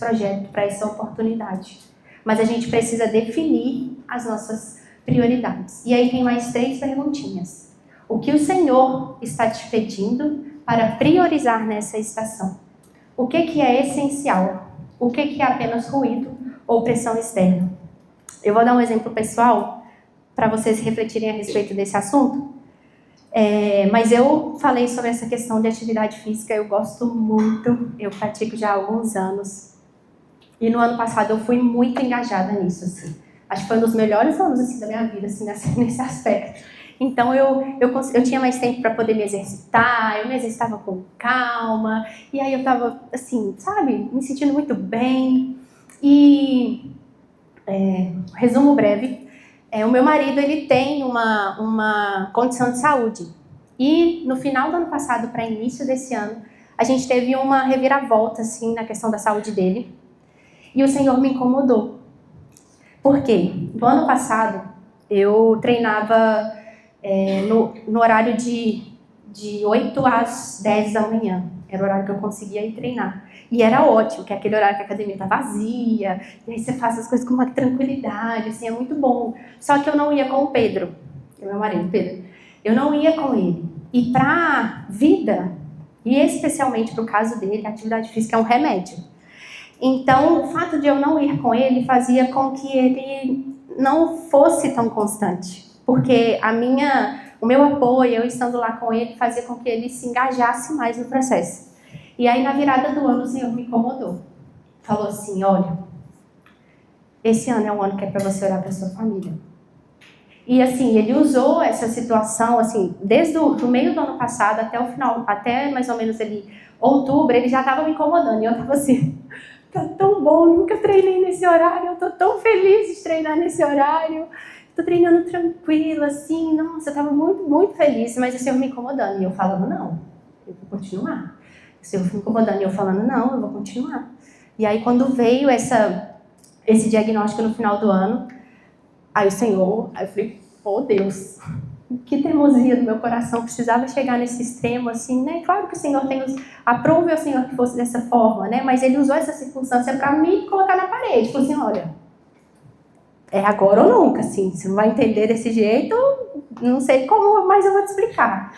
Speaker 2: projeto, para essa oportunidade. Mas a gente precisa definir as nossas prioridades. E aí tem mais 3 perguntinhas. O que o Senhor está te pedindo para priorizar nessa estação? O que é essencial? O que é apenas ruído ou pressão externa? Eu vou dar um exemplo pessoal para vocês refletirem a respeito desse assunto. Mas eu falei sobre essa questão de atividade física, eu gosto muito, eu pratico já há alguns anos. E no ano passado eu fui muito engajada nisso, assim. Acho que foi um dos melhores anos assim, da minha vida, assim, nesse aspecto. Então eu tinha mais tempo para poder me exercitar, eu me exercitava com calma, e aí eu estava, assim, sabe, me sentindo muito bem. E, resumo breve, o meu marido, ele tem uma condição de saúde. E no final do ano passado, para início desse ano, a gente teve uma reviravolta, assim, na questão da saúde dele. E o Senhor me incomodou. Por quê? No ano passado, eu treinava no horário de 8 às 10 da manhã. Era o horário que eu conseguia ir treinar. E era ótimo, que é aquele horário que a academia tá vazia, e aí você faz as coisas com uma tranquilidade, assim, é muito bom. Só que eu não ia com o Pedro, que é meu marido, Pedro. Eu não ia com ele. E pra vida, e especialmente pro caso dele, a atividade física é um remédio. Então, o fato de eu não ir com ele fazia com que ele não fosse tão constante. Porque o meu apoio, eu estando lá com ele, fazia com que ele se engajasse mais no processo. E aí, na virada do ano, o Senhor me incomodou. Falou assim, olha, esse ano é um ano que é para você orar para sua família. E assim, ele usou essa situação, assim, desde o meio do ano passado até o final, até mais ou menos outubro, ele já estava me incomodando. E eu estava assim, tá tão bom, nunca treinei nesse horário, eu tô tão feliz de treinar nesse horário. Tô treinando tranquilo, assim, nossa, eu estava muito, muito feliz, mas o Senhor me incomodando. E eu falando, não, eu vou continuar. O Senhor me incomodando e eu falando, não, eu vou continuar. E aí, quando veio esse diagnóstico no final do ano, aí eu falei, oh Deus, que teimosia do meu coração, precisava chegar nesse extremo, assim, né? Claro que o Senhor aprove ao Senhor que fosse dessa forma, né? Mas Ele usou essa circunstância para me colocar na parede. Falou assim, olha, é agora ou nunca, assim, você não vai entender desse jeito, não sei como, mas eu vou te explicar.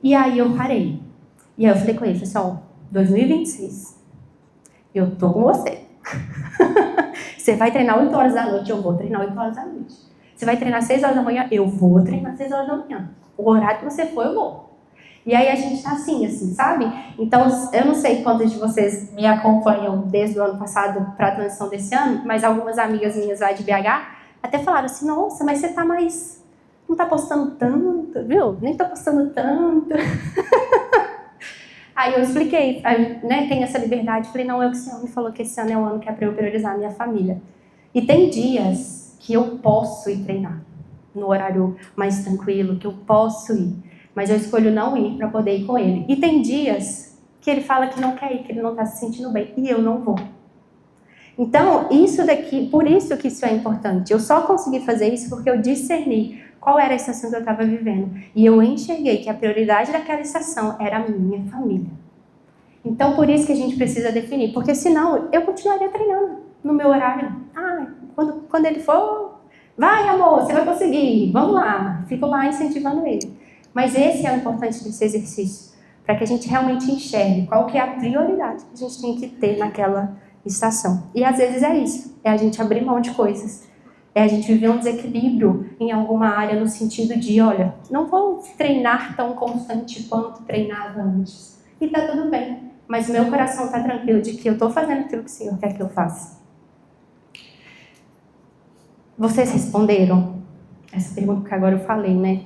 Speaker 2: E aí eu parei. E aí eu falei com ele, falei assim, 2026, eu tô com você. Você vai treinar 8 horas da noite, eu vou treinar 8 horas da noite. Você vai treinar 6 horas da manhã, eu vou treinar 6 horas da manhã. O horário que você for, eu vou. E aí a gente tá assim, sabe? Então, eu não sei quantos de vocês me acompanham desde o ano passado para a transição desse ano, mas algumas amigas minhas lá de BH até falaram assim, nossa, mas você tá mais... não tá postando tanto, viu? Nem tô postando tanto. Aí eu expliquei, né, tenho essa liberdade. Falei, não, é o que o Senhor me falou que esse ano é o ano que é para eu priorizar a minha família. E tem dias que eu posso ir treinar, no horário mais tranquilo, que eu posso ir. Mas eu escolho não ir para poder ir com ele. E tem dias que ele fala que não quer ir, que ele não está se sentindo bem. E eu não vou. Então, por isso que isso é importante. Eu só consegui fazer isso porque eu discerni qual era a estação que eu estava vivendo. E eu enxerguei que a prioridade daquela estação era a minha família. Então, por isso que a gente precisa definir. Porque senão, eu continuaria treinando no meu horário. Quando ele for, vai amor, você vai conseguir, vamos lá. Fico lá incentivando ele. Mas esse é o importante desse exercício. Para que a gente realmente enxergue qual que é a prioridade que a gente tem que ter naquela estação. E às vezes é isso. É a gente abrir mão de coisas. É a gente viver um desequilíbrio em alguma área no sentido de, olha, não vou treinar tão constante quanto treinava antes. E tá tudo bem. Mas meu coração tá tranquilo de que eu tô fazendo aquilo que o Senhor quer que eu faça. Vocês responderam essa pergunta que agora eu falei, né?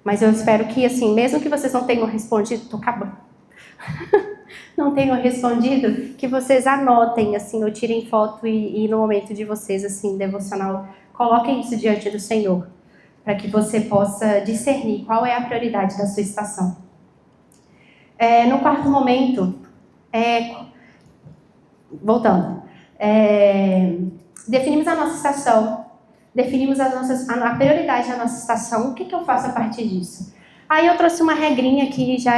Speaker 2: Mas eu espero que, assim, mesmo que vocês não tenham respondido, tô acabando. Não tenham respondido, que vocês anotem, assim, ou tirem foto e no momento de vocês, assim, devocional, coloquem isso diante do Senhor, para que você possa discernir qual é a prioridade da sua estação. No quarto momento, voltando, definimos a nossa estação, definimos a prioridade da nossa estação, o que eu faço a partir disso? Aí eu trouxe uma regrinha que já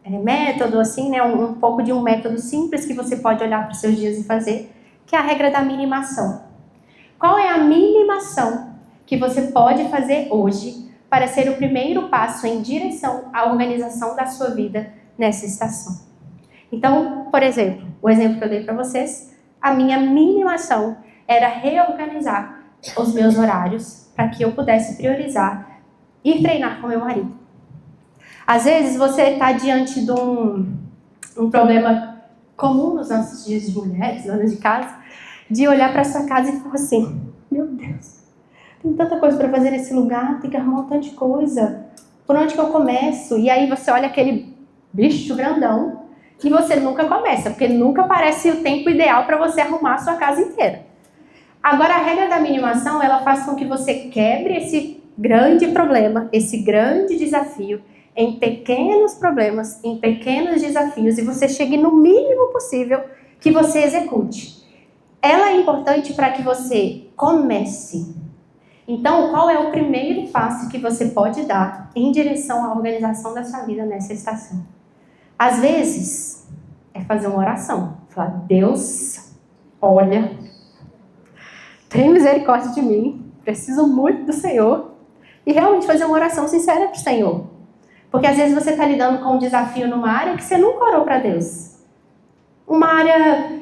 Speaker 2: método, assim, né? Um pouco de um método simples que você pode olhar para os seus dias e fazer, que é a regra da minimação. Qual é a minimação que você pode fazer hoje para ser o primeiro passo em direção à organização da sua vida nessa estação? Então, por exemplo, o exemplo que eu dei para vocês, a minha minimação era reorganizar os meus horários para que eu pudesse priorizar ir treinar com meu marido. Às vezes você está diante de um problema comum nos nossos dias de mulheres, donas de casa, de olhar para sua casa e falar assim, meu Deus, tem tanta coisa para fazer nesse lugar, tem que arrumar um tanto de coisa, por onde que eu começo? E aí você olha aquele bicho grandão e você nunca começa, porque nunca parece o tempo ideal para você arrumar a sua casa inteira. Agora, a regra da minimação, ela faz com que você quebre esse grande problema, esse grande desafio, em pequenos problemas, em pequenos desafios, e você chegue no mínimo possível que você execute. Ela é importante para que você comece. Então, qual é o primeiro passo que você pode dar em direção à organização da sua vida nessa estação? Às vezes, é fazer uma oração. Falar, Deus, olha, tem misericórdia de mim, preciso muito do Senhor. E realmente fazer uma oração sincera para o Senhor. Porque às vezes você está lidando com um desafio numa área que você nunca orou para Deus. Uma área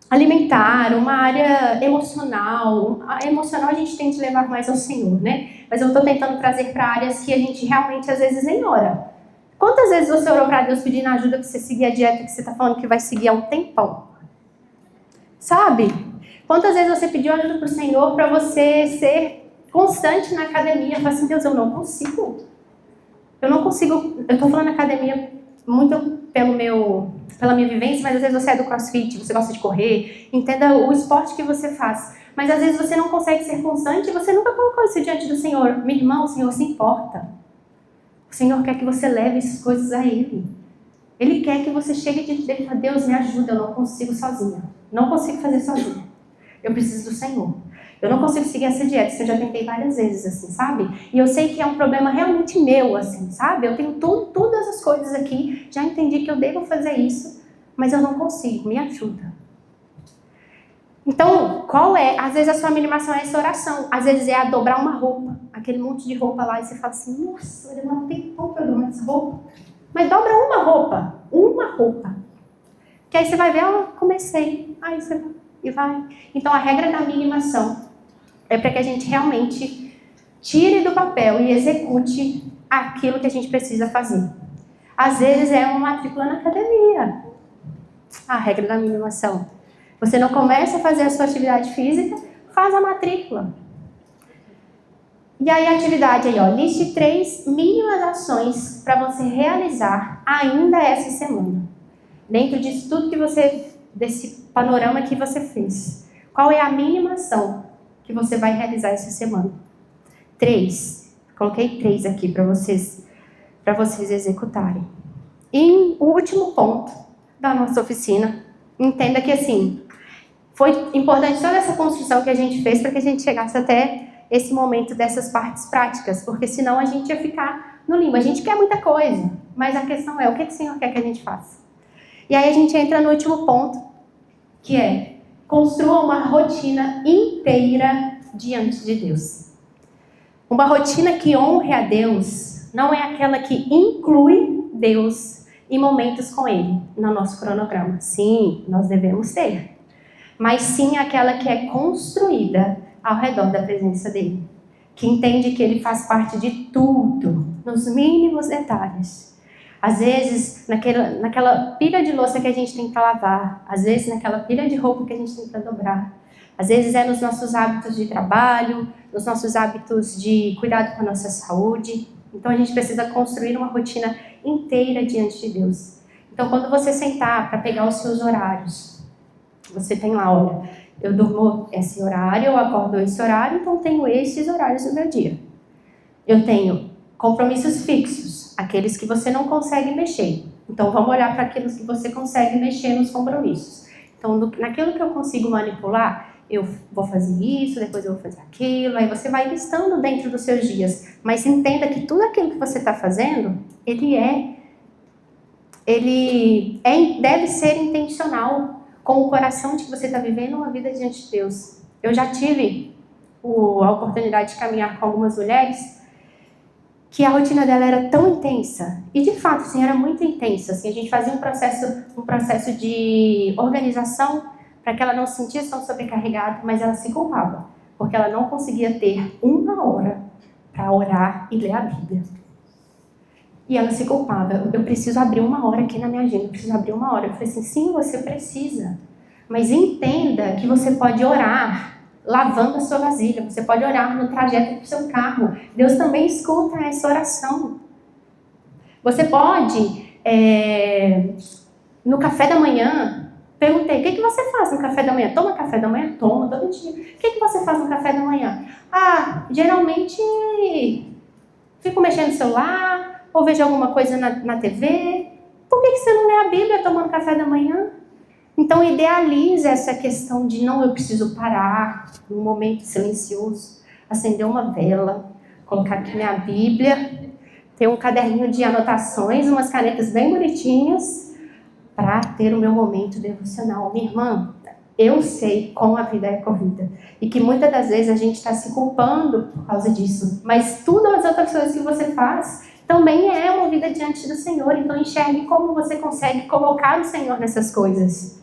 Speaker 2: alimentar, uma área emocional. A emocional a gente tem que levar mais ao Senhor, né? Mas eu estou tentando trazer para áreas que a gente realmente às vezes nem ora. Quantas vezes você orou para Deus pedindo ajuda para você seguir a dieta que você está falando que vai seguir há um tempão? Sabe? Quantas vezes você pediu ajuda para o Senhor para você ser constante na academia? Fala assim, Deus, eu não consigo. Eu não consigo. Eu estou falando academia muito pela minha vivência, mas às vezes você é do CrossFit, você gosta de correr, entenda o esporte que você faz. Mas às vezes você não consegue ser constante e você nunca colocou isso diante do Senhor. Meu irmão, o Senhor se importa. O Senhor quer que você leve essas coisas a Ele. Ele quer que você chegue diante dele e fale, Deus, me ajuda, eu não consigo sozinha. Não consigo fazer sozinha. Eu preciso do Senhor. Eu não consigo seguir essa dieta, eu já tentei várias vezes, assim, sabe? E eu sei que é um problema realmente meu, assim, sabe? Eu tenho todas as coisas aqui, já entendi que eu devo fazer isso, mas eu não consigo, me ajuda. Então, às vezes a sua minimação é essa oração, às vezes é a dobrar uma roupa, aquele monte de roupa lá, e você fala assim, nossa, eu não tenho tempo para dobrar essa roupa. Mas dobra uma roupa. Que aí você vai ver, comecei, aí você e vai. Então, a regra da minimação é para que a gente realmente tire do papel e execute aquilo que a gente precisa fazer. Às vezes é uma matrícula na academia. A regra da minimação. Você não começa a fazer a sua atividade física, faz a matrícula. E aí a atividade aí, liste 3 mínimas ações para você realizar ainda essa semana. Dentro disso tudo desse panorama que você fez. Qual é a mínima ação que você vai realizar essa semana? 3. Coloquei 3 aqui para vocês executarem. E o último ponto da nossa oficina, entenda que assim, foi importante toda essa construção que a gente fez para que a gente chegasse até esse momento dessas partes práticas, porque senão a gente ia ficar no limbo. A gente quer muita coisa, mas a questão é o que o Senhor quer que a gente faça. E aí a gente entra no último ponto, que é construa uma rotina inteira diante de Deus. Uma rotina que honre a Deus não é aquela que inclui Deus em momentos com Ele no nosso cronograma. Sim, nós devemos ter. Mas sim aquela que é construída ao redor da presença dEle. Que entende que Ele faz parte de tudo, nos mínimos detalhes. Às vezes, naquela pilha de louça que a gente tem para lavar. Às vezes, naquela pilha de roupa que a gente tem para dobrar. Às vezes, é nos nossos hábitos de trabalho, nos nossos hábitos de cuidado com a nossa saúde. Então, a gente precisa construir uma rotina inteira diante de Deus. Então, quando você sentar para pegar os seus horários, você tem lá, olha, eu durmo esse horário, eu acordo esse horário, então tenho esses horários no meu dia. Eu tenho compromissos fixos, aqueles que você não consegue mexer. Então, vamos olhar para aqueles que você consegue mexer nos compromissos. Então, naquilo que eu consigo manipular, eu vou fazer isso, depois eu vou fazer aquilo. Aí você vai listando dentro dos seus dias. Mas entenda que tudo aquilo que você está fazendo, deve ser intencional, com o coração de que você está vivendo uma vida diante de Deus. Eu já tive a oportunidade de caminhar com algumas mulheres que a rotina dela era tão intensa. E de fato, assim, era muito intensa. Assim, a gente fazia um processo de organização para que ela não se sentisse tão sobrecarregada, mas ela se culpava, porque ela não conseguia ter 1 hora para orar e ler a Bíblia. E ela se culpava. Eu preciso abrir 1 hora aqui na minha agenda, eu preciso abrir 1 hora. Eu falei assim, sim, você precisa. Mas entenda que você pode orar lavando a sua vasilha, você pode orar no trajeto do seu carro. Deus também escuta essa oração. Você pode, no café da manhã, perguntei, o que você faz no café da manhã? Toma café da manhã? Toma, todo dia. O que você faz no café da manhã? Geralmente fico mexendo no celular, ou vejo alguma coisa na TV. Por que você não lê a Bíblia tomando café da manhã? Então, idealize essa questão de não, eu preciso parar num momento silencioso, acender uma vela, colocar aqui minha Bíblia, ter um caderninho de anotações, umas canetas bem bonitinhas, para ter o meu momento devocional. Minha irmã, eu sei como a vida é corrida e que muitas das vezes a gente está se culpando por causa disso, mas todas as outras coisas que você faz também é uma vida diante do Senhor. Então enxergue como você consegue colocar o Senhor nessas coisas.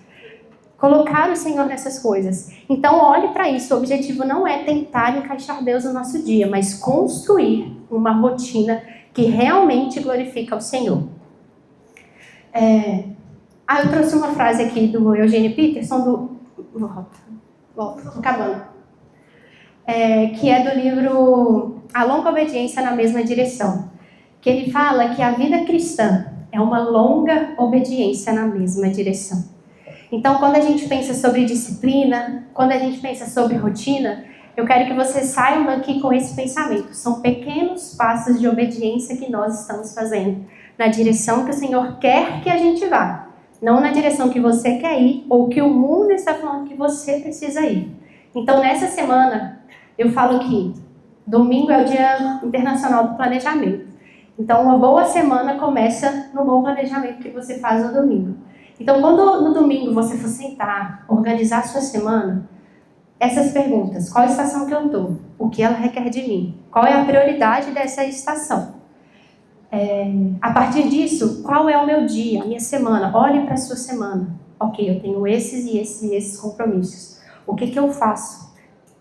Speaker 2: Colocar o Senhor nessas coisas. Então olhe para isso. O objetivo não é tentar encaixar Deus no nosso dia, mas construir uma rotina que realmente glorifica o Senhor. Eu trouxe uma frase aqui do Eugene Peterson, Volta, tô acabando. Que é do livro A Longa Obediência na Mesma Direção. Que ele fala que a vida cristã é uma longa obediência na mesma direção. Então, quando a gente pensa sobre disciplina, quando a gente pensa sobre rotina, eu quero que vocês saiam daqui com esse pensamento. São pequenos passos de obediência que nós estamos fazendo na direção que o Senhor quer que a gente vá. Não na direção que você quer ir ou que o mundo está falando que você precisa ir. Então, nessa semana, eu falo que domingo é o Dia Internacional do Planejamento. Então, uma boa semana começa no bom planejamento que você faz no domingo. Então, quando no domingo você for sentar, organizar a sua semana, essas perguntas: qual estação que eu estou? O que ela requer de mim? Qual é a prioridade dessa estação? A partir disso, qual é o meu dia, a minha semana? Olhe para a sua semana. Ok, eu tenho esses e esses e esses compromissos. O que eu faço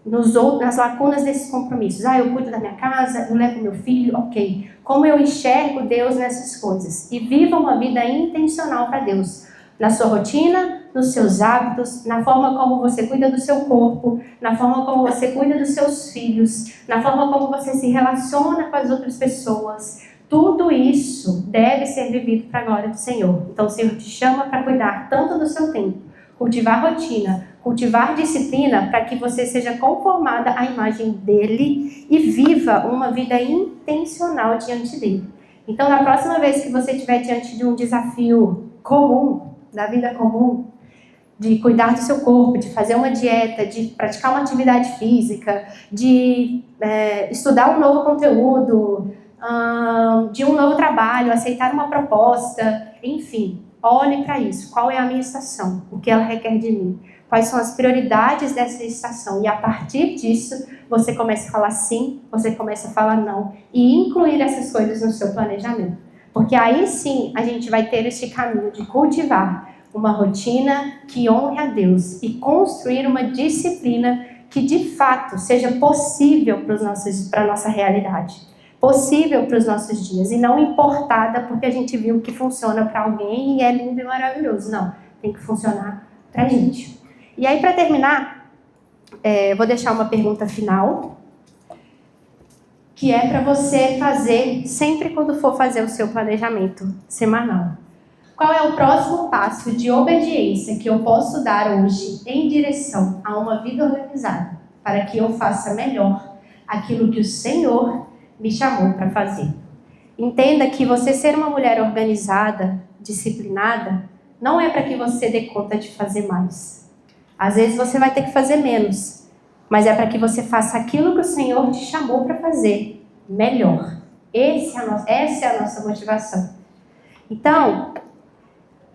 Speaker 2: nas lacunas desses compromissos? Eu cuido da minha casa, eu levo meu filho, ok. Como eu enxergo Deus nessas coisas? E viva uma vida intencional para Deus. Na sua rotina, nos seus hábitos, na forma como você cuida do seu corpo, na forma como você cuida dos seus filhos, na forma como você se relaciona com as outras pessoas. Tudo isso deve ser vivido para a glória do Senhor. Então o Senhor te chama para cuidar tanto do seu tempo, cultivar rotina, cultivar disciplina, para que você seja conformada à imagem dele e viva uma vida intencional diante dele. Então, na próxima vez que você estiver diante de um desafio comum, da vida comum, de cuidar do seu corpo, de fazer uma dieta, de praticar uma atividade física, de estudar um novo conteúdo, de um novo trabalho, aceitar uma proposta, enfim, olhe para isso. Qual é a minha estação? O que ela requer de mim? Quais são as prioridades dessa estação? E a partir disso, você começa a falar sim, você começa a falar não, e incluir essas coisas no seu planejamento. Porque aí sim, a gente vai ter este caminho de cultivar uma rotina que honre a Deus e construir uma disciplina que de fato seja possível para a nossa realidade. Possível para os nossos dias e não importada porque a gente viu que funciona para alguém e é lindo e maravilhoso. Não, tem que funcionar para a gente. E aí, para terminar, vou deixar uma pergunta final, que é para você fazer sempre quando for fazer o seu planejamento semanal. Qual é o próximo passo de obediência que eu posso dar hoje em direção a uma vida organizada, para que eu faça melhor aquilo que o Senhor me chamou para fazer? Entenda que você ser uma mulher organizada, disciplinada, não é para que você dê conta de fazer mais. Às vezes você vai ter que fazer menos, mas é para que você faça aquilo que o Senhor te chamou para fazer melhor. Essa é a nossa motivação. Então,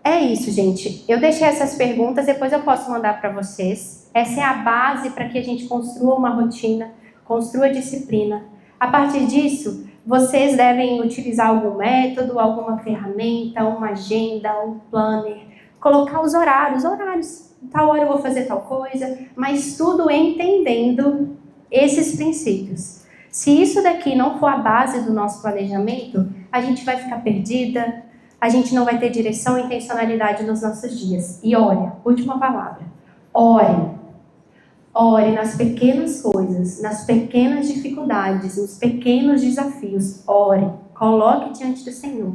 Speaker 2: é isso, gente. Eu deixei essas perguntas, depois eu posso mandar para vocês. Essa é a base para que a gente construa uma rotina, construa disciplina. A partir disso, vocês devem utilizar algum método, alguma ferramenta, uma agenda, um planner, colocar os horários. Tal hora eu vou fazer tal coisa, mas tudo entendendo esses princípios. Se isso daqui não for a base do nosso planejamento, a gente vai ficar perdida, a gente não vai ter direção e intencionalidade nos nossos dias. E olha, última palavra, ore nas pequenas coisas, nas pequenas dificuldades, nos pequenos desafios. Ore, coloque diante do Senhor.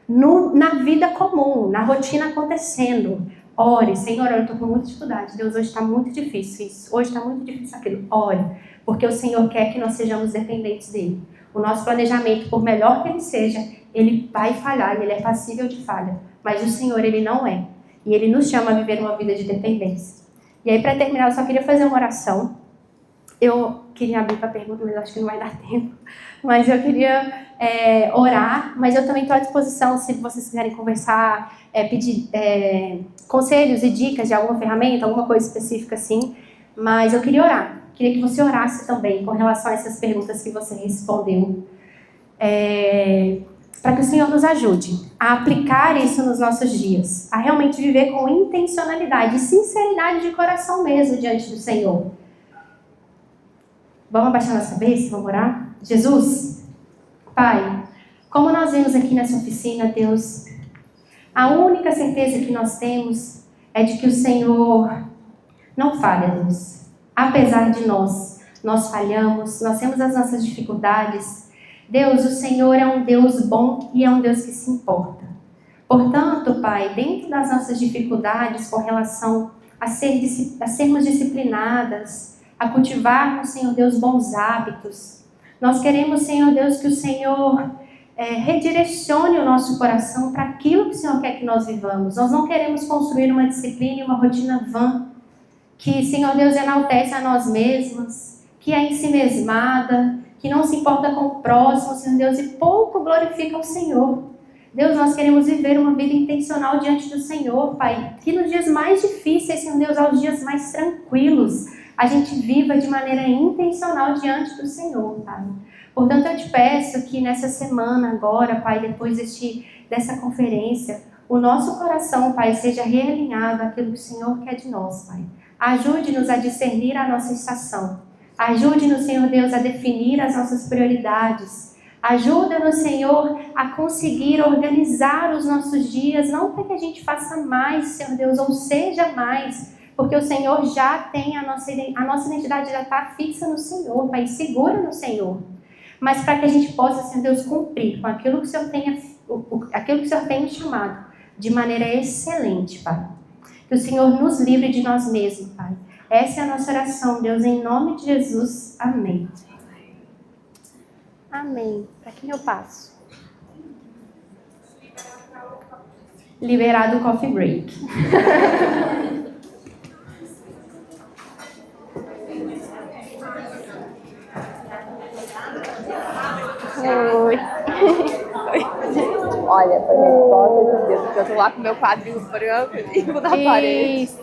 Speaker 2: Na vida comum, na rotina acontecendo. Ore, Senhor, eu estou com muita dificuldade. Deus, hoje está muito difícil isso. Hoje está muito difícil aquilo. Ore, porque o Senhor quer que nós sejamos dependentes dEle. O nosso planejamento, por melhor que ele seja, ele vai falhar, ele é passível de falha. Mas o Senhor, ele não é. E Ele nos chama a viver uma vida de dependência. E aí, para terminar, eu só queria fazer uma oração. Eu queria abrir para pergunta, mas acho que não vai dar tempo. Mas eu queria orar, mas eu também estou à disposição, se vocês quiserem conversar, pedir conselhos e dicas de alguma ferramenta, alguma coisa específica assim. Mas eu queria orar. Queria que você orasse também com relação a essas perguntas que você respondeu. Para que o Senhor nos ajude a aplicar isso nos nossos dias. A realmente viver com intencionalidade e sinceridade de coração mesmo diante do Senhor. Vamos abaixar nossa cabeça, vamos orar? Jesus, Pai, como nós vemos aqui nessa oficina, Deus, a única certeza que nós temos é de que o Senhor não falha, Deus. Apesar de nós falhamos, nós temos as nossas dificuldades. Deus, o Senhor é um Deus bom e é um Deus que se importa. Portanto, Pai, dentro das nossas dificuldades com relação a sermos disciplinadas, a cultivarmos, Senhor Deus, bons hábitos. Nós queremos, Senhor Deus, que o Senhor redirecione o nosso coração para aquilo que o Senhor quer que nós vivamos. Nós não queremos construir uma disciplina e uma rotina vã, que, Senhor Deus, enaltece a nós mesmos, que é ensimesmada, que não se importa com o próximo, Senhor Deus, e pouco glorifica o Senhor. Deus, nós queremos viver uma vida intencional diante do Senhor, Pai, que nos dias mais difíceis, Senhor Deus, aos dias mais tranquilos, a gente viva de maneira intencional diante do Senhor, Pai. Portanto, eu te peço que nessa semana agora, Pai, depois dessa conferência, o nosso coração, Pai, seja realinhado àquilo que o Senhor quer de nós, Pai. Ajude-nos a discernir a nossa estação. Ajude-nos, Senhor Deus, a definir as nossas prioridades. Ajuda-nos, Senhor, a conseguir organizar os nossos dias, não para que a gente faça mais, Senhor Deus, ou seja mais, porque o Senhor já tem a nossa identidade já está fixa no Senhor, Pai, segura no Senhor. Mas para que a gente possa, Senhor Deus, cumprir com aquilo que o Senhor tem nos chamado de maneira excelente, Pai. Que o Senhor nos livre de nós mesmos, Pai. Essa é a nossa oração, Deus, em nome de Jesus. Amém. Amém. Para quem eu passo? Liberado o coffee break. Oi.
Speaker 3: Olha, pra resposta de Deus, porque eu tô lá com meu quadrinho branco limpo na parede.
Speaker 2: Isso.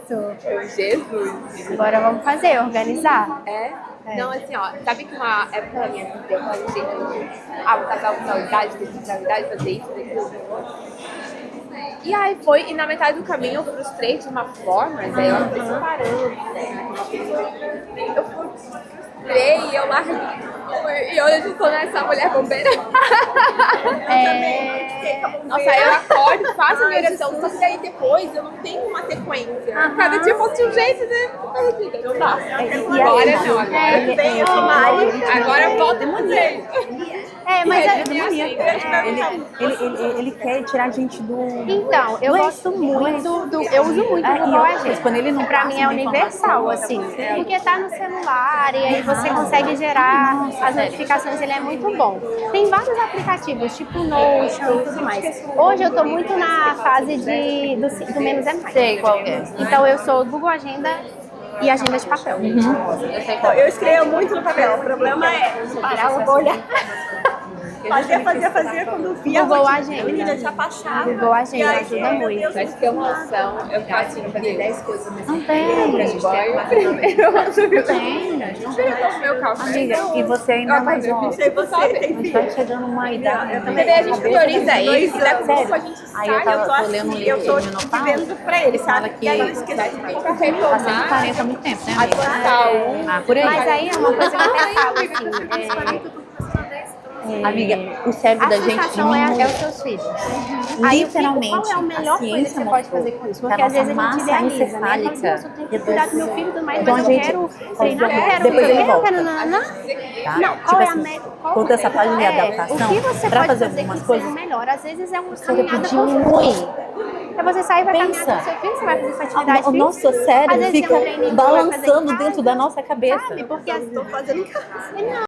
Speaker 3: Jesus.
Speaker 2: Agora vamos fazer, organizar.
Speaker 3: Não, assim, ó, sabe que uma época da minha vida eu falei, gente, vou casar com tal idade, fazer isso, aquilo. E aí foi, e na metade do caminho eu frustrei de uma forma, daí eu acabei separando, né? Eu frustrei, eu larguei. E hoje eu tô nessa mulher bombeira. Nossa, aí eu acordo, faço a minha oração, só que daí depois eu não tenho uma sequência. Cada dia fosse de um jeito, né? Perdida, não dá. Agora não, agora volta a fazer.
Speaker 2: Mas
Speaker 1: ele quer tirar a gente do...
Speaker 2: Então, eu gosto muito eu uso muito o Google Agenda.
Speaker 1: Quando ele não
Speaker 2: pra mim é universal, assim, porque tá no celular e aí você consegue gerar as notificações, ele é muito bom. Tem vários aplicativos, tipo Notion e tudo mais. Hoje eu tô muito na fase do menos é mais.
Speaker 1: Sei qual é.
Speaker 2: Então eu sou Google Agenda e agenda de papel.
Speaker 4: Eu escrevo muito no papel, o problema é parar, eu vou olhar. Fazia quando via
Speaker 2: Google
Speaker 4: a
Speaker 2: Agenda.
Speaker 4: menina já passava.
Speaker 2: Google Agenda ajuda muito.
Speaker 3: Mas ter uma noção, eu faço fazer 10 coisas, mas
Speaker 2: Não tem.
Speaker 3: primeiro não tomo meu café.
Speaker 1: Amiga, e você ainda mais jovem.
Speaker 4: Sei você, tem
Speaker 1: A gente
Speaker 4: filho.
Speaker 1: vai chegando numa idade.
Speaker 3: Também a gente prioriza ele, e daqui a pouco a gente
Speaker 1: Aí eu tô lendo um livro
Speaker 4: Eu tô
Speaker 1: de menopausa.
Speaker 4: vivendo pra ele,
Speaker 1: Fala
Speaker 4: sabe?
Speaker 1: que
Speaker 4: E aí eu esqueci.
Speaker 1: tá 140 há muito tempo, né, amiga?
Speaker 3: a
Speaker 1: Por aí.
Speaker 2: Mas aí é uma coisa que eu até falo, assim,
Speaker 1: Amiga, o cérebro
Speaker 2: a
Speaker 1: da gente
Speaker 2: sensação é os seus filhos. Aí eu fico,
Speaker 1: literalmente,
Speaker 2: qual é a melhor
Speaker 1: a
Speaker 2: coisa que
Speaker 1: ciência
Speaker 2: você pode
Speaker 1: mostrou
Speaker 2: fazer com isso?
Speaker 1: que
Speaker 2: Porque
Speaker 1: a
Speaker 2: às vezes a
Speaker 1: nossa
Speaker 2: gente
Speaker 1: massa
Speaker 2: idealiza, né?
Speaker 1: encefálica
Speaker 2: Fala, nossa, eu tenho que cuidar do meu filho e tudo mais,
Speaker 1: Então
Speaker 2: mas
Speaker 1: a
Speaker 2: eu
Speaker 1: gente-
Speaker 2: quero treinar, eu quero
Speaker 1: depois ele
Speaker 2: eu
Speaker 1: volta.
Speaker 2: quero nananã.
Speaker 1: Tá?
Speaker 2: Não,
Speaker 1: Tipo
Speaker 2: qual é a
Speaker 1: assim,
Speaker 2: meta?
Speaker 1: conta essa página de
Speaker 2: O
Speaker 1: adaptação
Speaker 2: que você
Speaker 1: pra
Speaker 2: pode
Speaker 1: fazer
Speaker 2: fazer
Speaker 1: algumas
Speaker 2: que
Speaker 1: coisas.
Speaker 2: seja melhor? Às vezes é uma
Speaker 1: Você
Speaker 2: caminhada
Speaker 1: diminui.
Speaker 2: ruim. É você sair pra caminhar
Speaker 1: Pensa.
Speaker 2: com seu filho, você vai fazer sua atividade
Speaker 1: O
Speaker 2: física.
Speaker 1: nosso
Speaker 2: Às
Speaker 1: cérebro
Speaker 2: vezes
Speaker 1: fica
Speaker 2: tem um treininho que você vai fazer em
Speaker 1: balançando
Speaker 2: casa,
Speaker 1: dentro da nossa cabeça.
Speaker 2: sabe? Porque
Speaker 4: Tô fazendo em casa.
Speaker 2: não,